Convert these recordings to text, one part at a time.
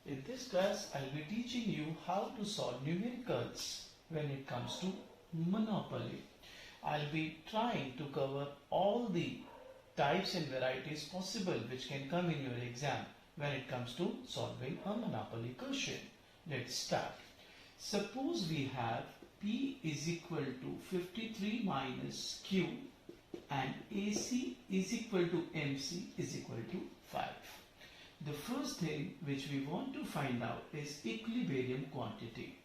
In this class, I'll be teaching you how to solve numericals when it comes to Monopoly. I'll be trying to cover all the types and varieties possible which can come in your exam when it comes to solving a Monopoly question. Let's start. Suppose we have P is equal to 53 minus Q and AC is equal to MC is equal to 5. The first thing which we want to find out is equilibrium quantity.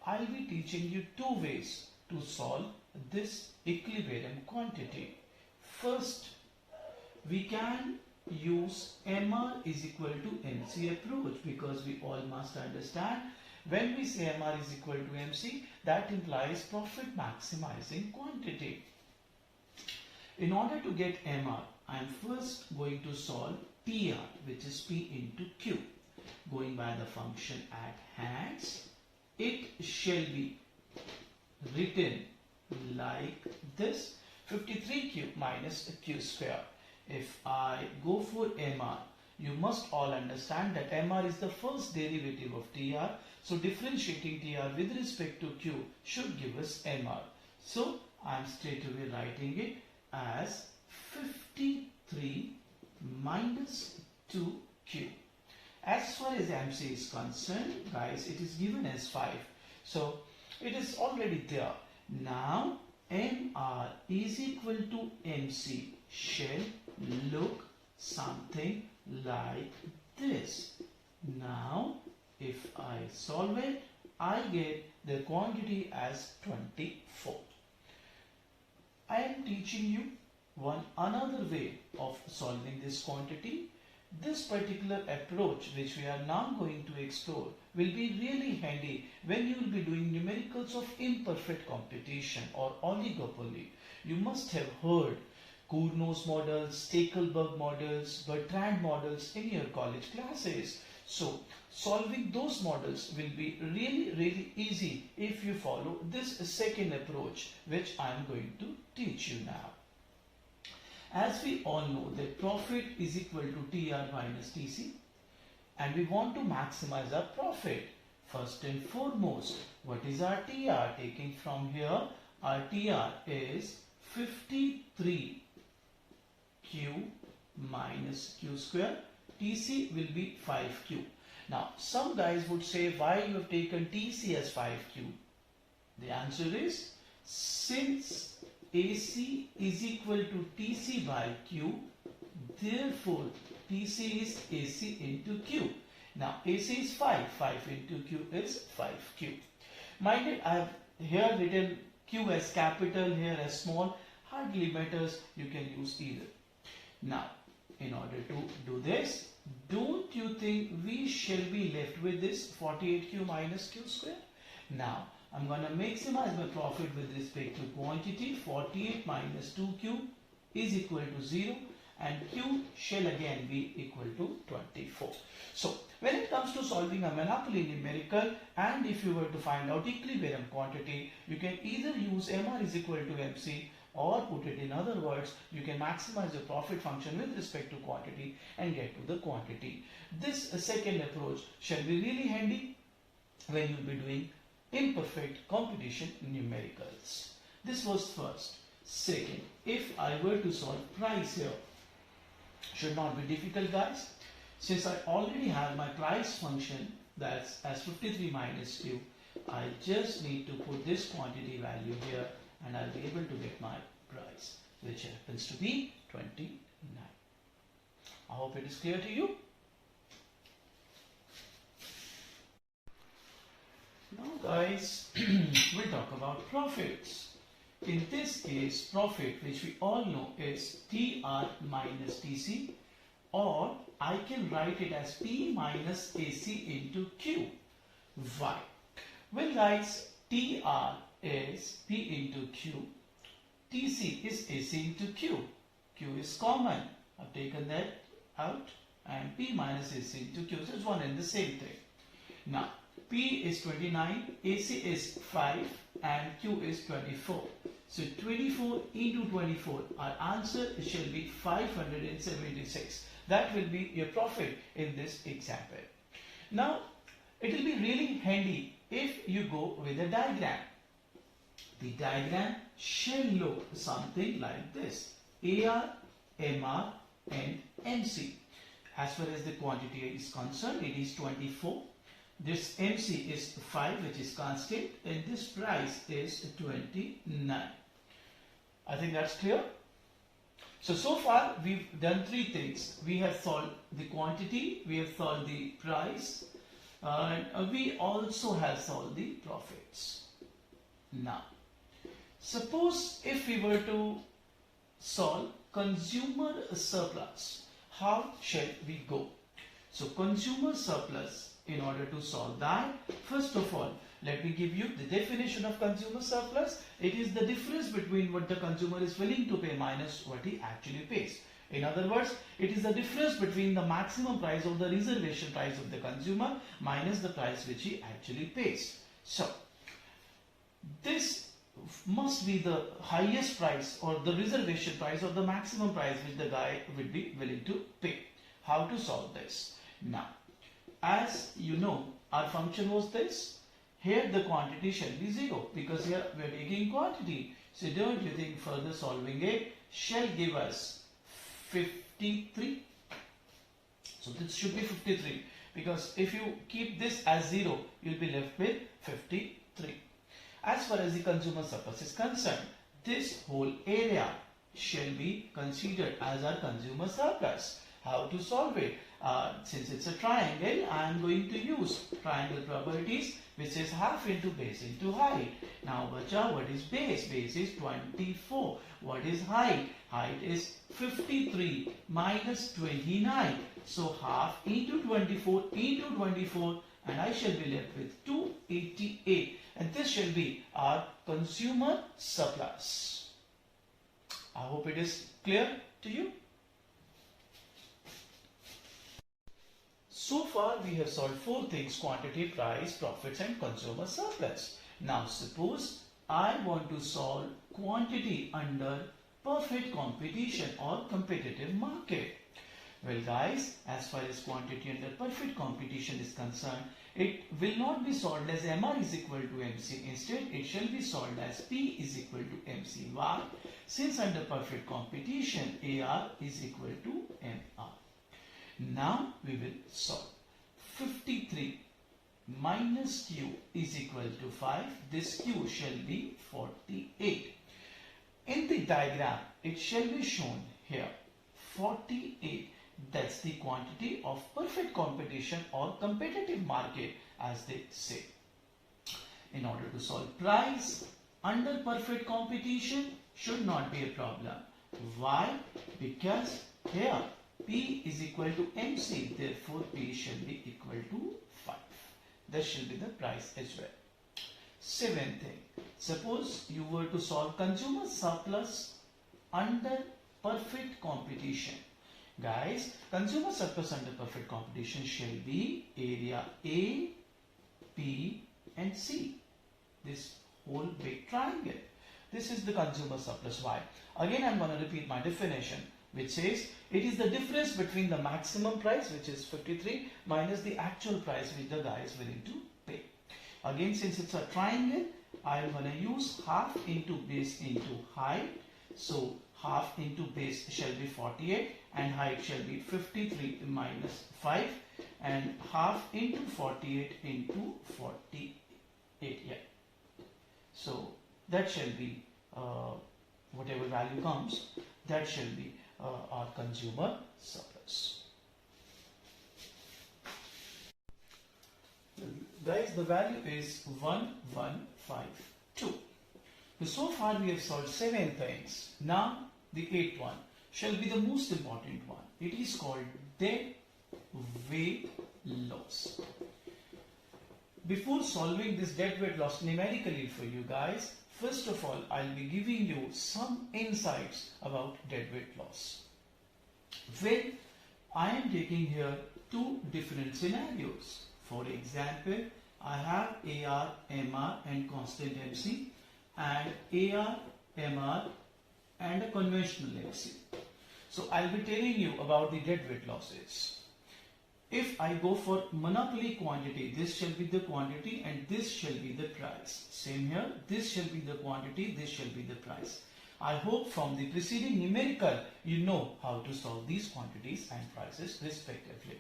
I'll be teaching you two ways to solve this equilibrium quantity. First, we can use MR is equal to MC approach, because we all must understand when we say MR is equal to MC, that implies profit maximizing quantity. In order to get MR, I am first going to solve TR, which is P into Q. Going by the function at hands, it shall be written like this: 53Q minus Q square. If I go for MR, you must all understand that MR is the first derivative of TR. So differentiating TR with respect to Q should give us MR. So I am straight away writing it as 53 minus 2Q. As far as MC is concerned, guys, it is given as 5. So it is already there. Now MR is equal to MC shall look something like this. Now if I solve it, I get the quantity as 24. I am teaching you another way of solving this quantity. This particular approach which we are now going to explore will be really handy when you will be doing numericals of imperfect computation or oligopoly. You must have heard Cournot's models, Stekelberg models, Bertrand models in your college classes. So solving those models will be really easy if you follow this second approach which I am going to teach you now. As we all know that profit is equal to TR minus TC, and we want to maximize our profit. First and foremost, what is our TR? Taking from here, our TR is 53Q minus Q square. TC will be 5Q. Now, some guys would say, why you have taken TC as 5Q? The answer is, since AC is equal to TC by Q, therefore TC is AC into Q. Now AC is 5, 5 into Q is 5Q. Mind it, I have here written Q as capital, here as small, hardly matters, you can use either. Now, in order to do this, don't you think we shall be left with this 48Q minus Q square? Now, I'm going to maximize my profit with respect to quantity. 48 minus 2Q is equal to 0 and Q shall again be equal to 24. So, when it comes to solving a monopoly numerical, and if you were to find out equilibrium quantity, you can either use MR is equal to MC, or put it in other words, you can maximize the profit function with respect to quantity and get to the quantity. This second approach shall be really handy when you will be doing imperfect computation numericals. This was first. Second, if I were to solve price here, should not be difficult, guys. Since I already have my price function, that's as 53 minus Q, I just need to put this quantity value here and I'll be able to get my price, which happens to be 29. I hope it is clear to you. Now guys, we'll talk about profits. In this case, profit, which we all know, is TR minus TC, or I can write it as P minus AC into Q. Why? Well guys, TR is P into Q, TC is AC into Q. Q is common. I've taken that out, and P minus AC into Q. So it's one and the same thing. Now, P is 29, AC is 5, and Q is 24. So 24 into 24, our answer shall be 576. That will be your profit in this example. Now, it will be really handy if you go with a diagram. The diagram shall look something like this: AR, MR and MC. As far as the quantity is concerned, it is 24. This MC is 5, which is constant, and this price is 29. I think that's clear. So far we've done three things. We have solved the quantity, we have solved the price, and we also have solved the profits. Now, suppose if we were to solve consumer surplus, how shall we go? So consumer surplus, in order to solve that, first of all, let me give you the definition of consumer surplus. It is the difference between what the consumer is willing to pay minus what he actually pays. In other words, it is the difference between the maximum price or the reservation price of the consumer minus the price which he actually pays. So, this must be the highest price or the reservation price or the maximum price which the guy would be willing to pay. How to solve this? Now, as you know, our function was this. Here the quantity shall be 0 because here we are taking quantity. So don't you think further solving it shall give us 53. So this should be 53 because if you keep this as 0, you'll be left with 53. As far as the consumer surplus is concerned, this whole area shall be considered as our consumer surplus. How to solve it? Since it's a triangle, I am going to use triangle properties, which is half into base into height. Now, bacha, what is base? Base is 24. What is height? Height is 53 minus 29. So, half into 24 into 24, and I shall be left with 288. And this shall be our consumer surplus. I hope it is clear to you. So far we have solved 4 things: quantity, price, profits and consumer surplus. Now suppose I want to solve quantity under perfect competition or competitive market. Well guys, as far as quantity under perfect competition is concerned, it will not be solved as MR is equal to MC. Instead, it shall be solved as P is equal to MC. Why? Since under perfect competition, AR is equal to MR. Now we will solve. 53 minus Q is equal to 5. This Q shall be 48. In the diagram, it shall be shown here 48. That's the quantity of perfect competition or competitive market, as they say. In order to solve price under perfect competition should not be a problem. Why? Because here P is equal to MC, therefore P shall be equal to 5. This shall be the price as well. Seventh thing, suppose you were to solve consumer surplus under perfect competition. Guys, consumer surplus under perfect competition shall be area A, P and C. This whole big triangle. This is the consumer surplus. Why? Again, I am going to repeat my definition, which says it is the difference between the maximum price, which is 53, minus the actual price which the guy is willing to pay. Again, since it's a triangle, I am going to use half into base into height. So half into base shall be 48 and height shall be 53 minus 5, and half into 48 into 48. Yeah. So that shall be whatever value comes, that shall be our consumer surplus. Guys, the value is 1152. So far we have solved 7 things. Now the 8th one shall be the most important one. It is called dead weight loss. Before solving this dead weight loss numerically for you guys, first of all, I'll be giving you some insights about dead weight loss. Well, I am taking here 2 different scenarios. For example, I have AR, MR and constant MC, and AR, MR and a conventional MC. So I'll be telling you about the dead weight losses. if I go for monopoly quantity, this shall be the quantity and this shall be the price. Same here, this shall be the quantity, this shall be the price. I hope from the preceding numerical you know how to solve these quantities and prices respectively.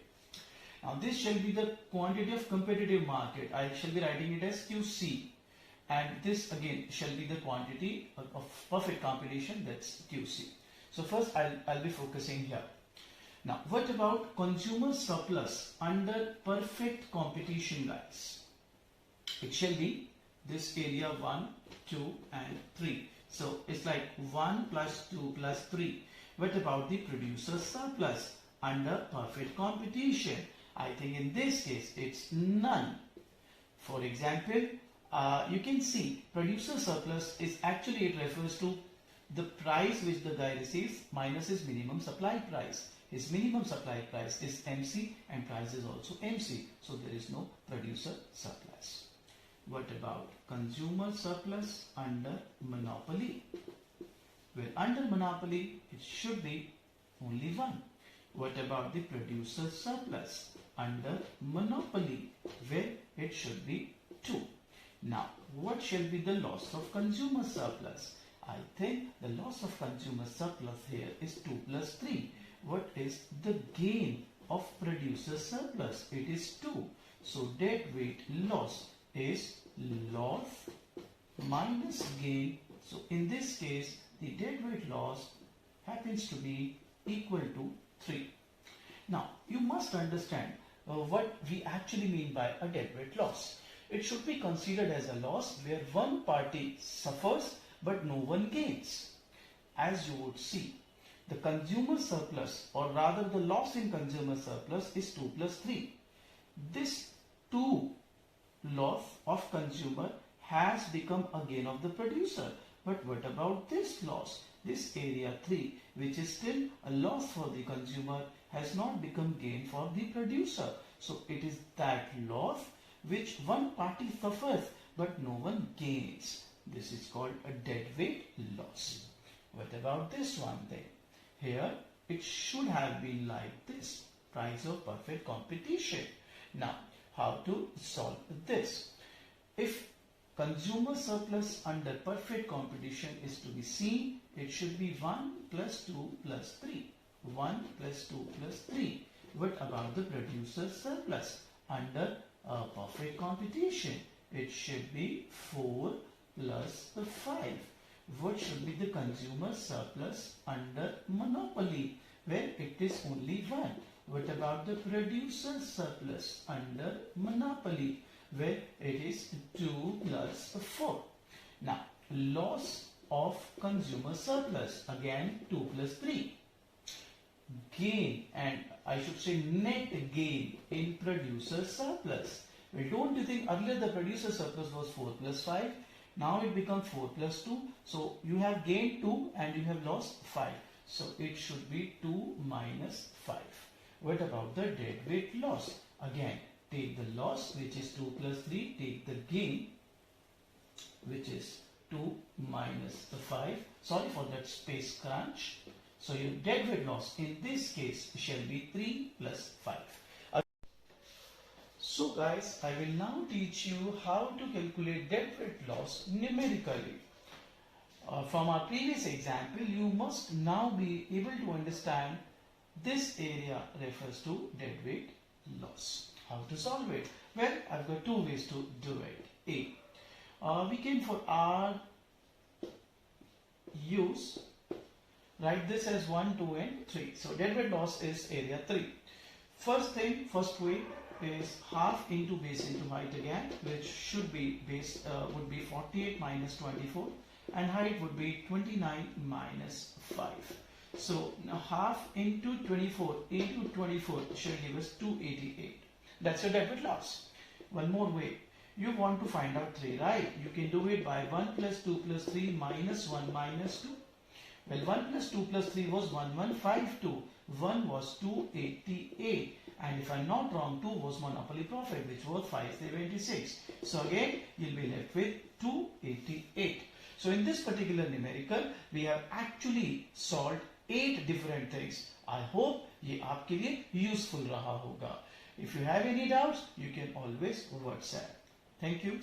Now this shall be the quantity of competitive market. I shall be writing it as QC, and this again shall be the quantity of perfect competition, that's QC. So first I'll be focusing here. Now, what about consumer surplus under perfect competition, guys? It shall be this area 1, 2 and 3. So, it's like 1 plus 2 plus 3. What about the producer surplus under perfect competition? I think in this case, it's none. For example, you can see producer surplus is actually, it refers to the price which the guy receives minus his minimum supply price. His minimum supply price is MC and price is also MC. So there is no producer surplus. What about consumer surplus under monopoly? Well, under monopoly, it should be only 1. What about the producer surplus under monopoly, where it should be 2? Now, what shall be the loss of consumer surplus? I think the loss of consumer surplus here is 2 plus 3. What is the gain of producer surplus? It is 2. So deadweight loss is loss minus gain. So in this case, the deadweight loss happens to be equal to 3. Now you must understand what we actually mean by a deadweight loss. It should be considered as a loss where one party suffers but no one gains. As you would see, the consumer surplus, or rather the loss in consumer surplus, is 2 plus 3. This 2 loss of consumer has become a gain of the producer. But what about this loss? This area 3, which is still a loss for the consumer, has not become gain for the producer. So it is that loss which one party suffers but no one gains. This is called a deadweight loss. What about this one then? Here it should have been like this, price of perfect competition. Now how to solve this? If consumer surplus under perfect competition is to be seen, it should be 1 plus 2 plus 3. 1 plus 2 plus 3. What about the producer surplus under perfect competition? It should be 4 plus 5. What should be the consumer surplus under monopoly, where it is only 1? What about the producer surplus under monopoly, where it is 2 plus 4? Now, loss of consumer surplus, again 2 plus 3. Gain, and I should say net gain in producer surplus. Well, don't you think earlier the producer surplus was 4 plus 5? Now it becomes 4 plus 2. So you have gained 2 and you have lost 5. So it should be 2 minus 5. What about the deadweight loss? Again, take the loss, which is 2 plus 3. Take the gain, which is 2 minus the 5. Sorry for that space crunch. So your deadweight loss in this case shall be 3 plus 5. So guys, I will now teach you how to calculate deadweight loss numerically. From our previous example, you must now be able to understand this area refers to deadweight loss. How to solve it? Well, I've got 2 ways to do it. We can for our use write this as 1, 2 and 3. So deadweight loss is area 3. First way is half into base into height again, which should be base would be 48 minus 24 and height would be 29 minus 5. So now half into 24 into 24 shall give us 288. That's your deadweight loss. One more way. You want to find out 3, right? You can do it by 1 plus 2 plus 3 minus 1 minus 2. Well, 1 plus 2 plus 3 was 1152. 1 was 288. And if I'm not wrong, 2 was monopoly profit, which was 576. So again, you'll be left with 288. So in this particular numerical, we have actually solved 8 different things. I hope ये आपके लिए useful रहा होगा. If you have any doubts, you can always WhatsApp. Thank you.